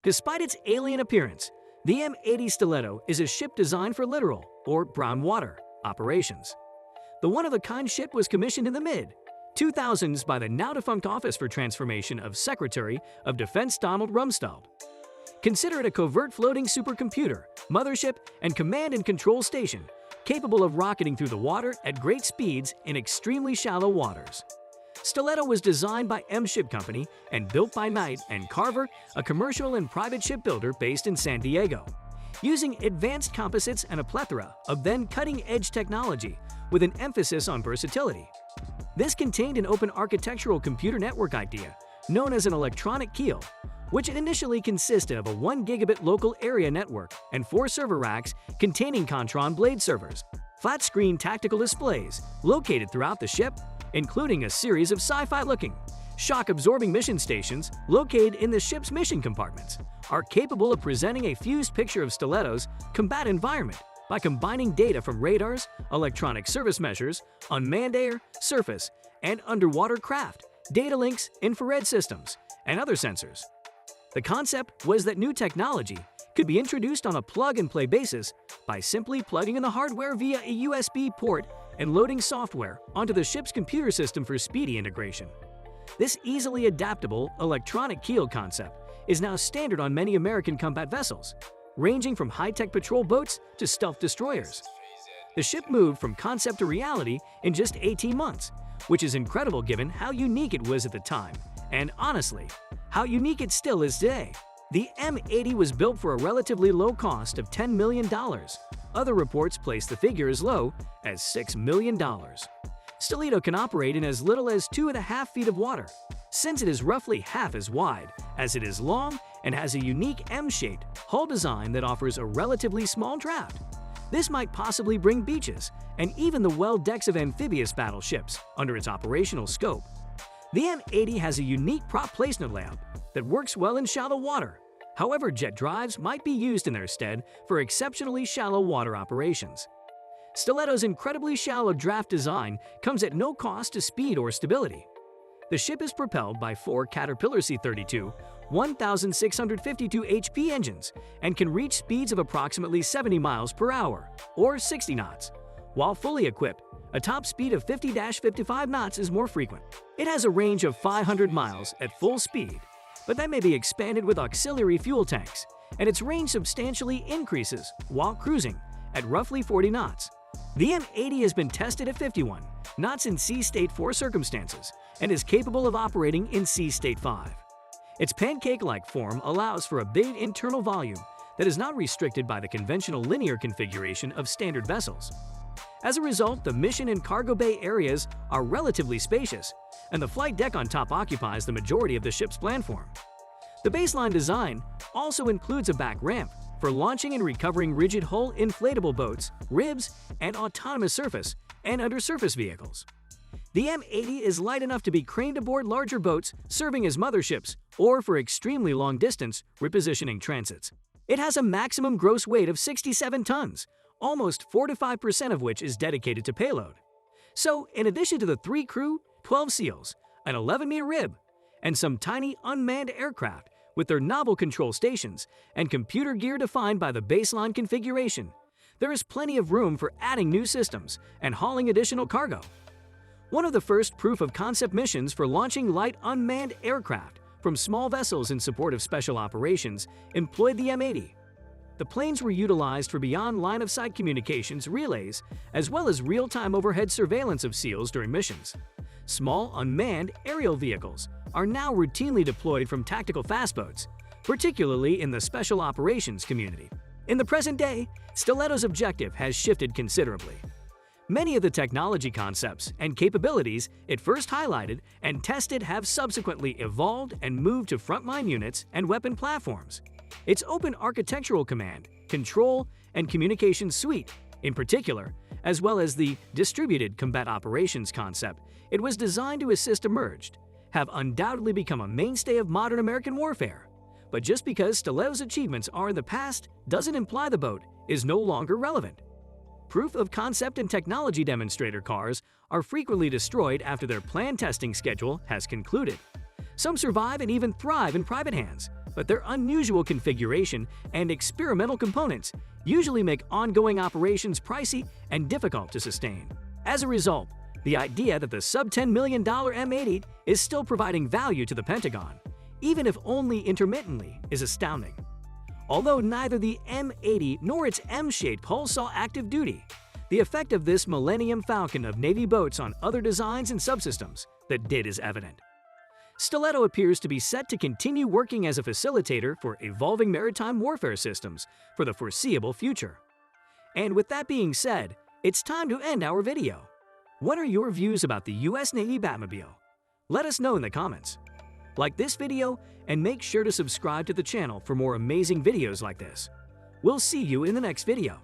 Despite its alien appearance, the M80 Stiletto is a ship designed for littoral, or brown water, operations. The one-of-a-kind ship was commissioned in the mid-2000s by the now-defunct Office for Transformation of Secretary of Defense Donald Rumsfeld. Consider it a covert floating supercomputer, mothership, and command and control station, capable of rocketing through the water at great speeds in extremely shallow waters. Stiletto was designed by M Ship Company and built by Knight and Carver, a commercial and private shipbuilder based in San Diego. Using advanced composites and a plethora of then cutting-edge technology with an emphasis on versatility. This contained an open architectural computer network idea known as an electronic keel, which initially consisted of a 1 gigabit local area network and 4 server racks containing Contron blade servers, flat-screen tactical displays located throughout the ship, including a series of sci-fi-looking, shock-absorbing mission stations located in the ship's mission compartments, are capable of presenting a fused picture of Stiletto's combat environment by combining data from radars, electronic service measures, unmanned air, surface, and underwater craft, data links, infrared systems, and other sensors. The concept was that new technology could be introduced on a plug-and-play basis by simply plugging in the hardware via a USB port and loading software onto the ship's computer system for speedy integration. This easily adaptable electronic keel concept is now standard on many American combat vessels, ranging from high-tech patrol boats to stealth destroyers. The ship moved from concept to reality in just 18 months, which is incredible given how unique it was at the time, and honestly, how unique it still is today. The M80 was built for a relatively low cost of $10 million. Other reports place the figure as low as $6 million. Stiletto can operate in as little as 2.5 feet of water, since it is roughly half as wide as it is long and has a unique M-shaped hull design that offers a relatively small draft. This might possibly bring beaches and even the well decks of amphibious battleships under its operational scope. The M80 has a unique prop placement layout that works well in shallow water. However, jet drives might be used in their stead for exceptionally shallow water operations. Stiletto's incredibly shallow draft design comes at no cost to speed or stability. The ship is propelled by 4 Caterpillar C-32 1,652 HP engines and can reach speeds of approximately 70 miles per hour, or 60 knots. While fully equipped, a top speed of 50-55 knots is more frequent. It has a range of 500 miles at full speed, but that may be expanded with auxiliary fuel tanks, and its range substantially increases while cruising at roughly 40 knots. The M80 has been tested at 51 knots in Sea State 4 circumstances and is capable of operating in Sea State 5. Its pancake-like form allows for a big internal volume that is not restricted by the conventional linear configuration of standard vessels. As a result, the mission and cargo bay areas are relatively spacious, and the flight deck on top occupies the majority of the ship's platform. The baseline design also includes a back ramp for launching and recovering rigid hull inflatable boats, ribs, and autonomous surface and undersurface vehicles. The M80 is light enough to be craned aboard larger boats serving as motherships or for extremely long-distance repositioning transits. It has a maximum gross weight of 67 tons, almost 4–5% of which is dedicated to payload. So, in addition to the 3 crew, 12 SEALs, an 11-meter rib, and some tiny unmanned aircraft with their novel control stations and computer gear defined by the baseline configuration, there is plenty of room for adding new systems and hauling additional cargo. One of the first proof-of-concept missions for launching light unmanned aircraft from small vessels in support of special operations employed the M80. The planes were utilized for beyond line-of-sight communications relays as well as real-time overhead surveillance of SEALs during missions. Small unmanned aerial vehicles are now routinely deployed from tactical fastboats, particularly in the special operations community. In the present day, Stiletto's objective has shifted considerably. Many of the technology concepts and capabilities it first highlighted and tested have subsequently evolved and moved to frontline units and weapon platforms. Its open architectural command, control, and communication suite, in particular, as well as the distributed combat operations concept it was designed to assist emerged, have undoubtedly become a mainstay of modern American warfare. But just because Stiletto's achievements are in the past doesn't imply the boat is no longer relevant. Proof of concept and technology demonstrator cars are frequently destroyed after their planned testing schedule has concluded. Some survive and even thrive in private hands, but their unusual configuration and experimental components usually make ongoing operations pricey and difficult to sustain. As a result, the idea that the sub-$10 million M80 is still providing value to the Pentagon, even if only intermittently, is astounding. Although neither the M80 nor its M-shaped hull saw active duty, the effect of this Millennium Falcon of Navy boats on other designs and subsystems that did is evident. Stiletto appears to be set to continue working as a facilitator for evolving maritime warfare systems for the foreseeable future. And with that being said, it's time to end our video. What are your views about the US Navy Batmobile? Let us know in the comments. Like this video and make sure to subscribe to the channel for more amazing videos like this. We'll see you in the next video.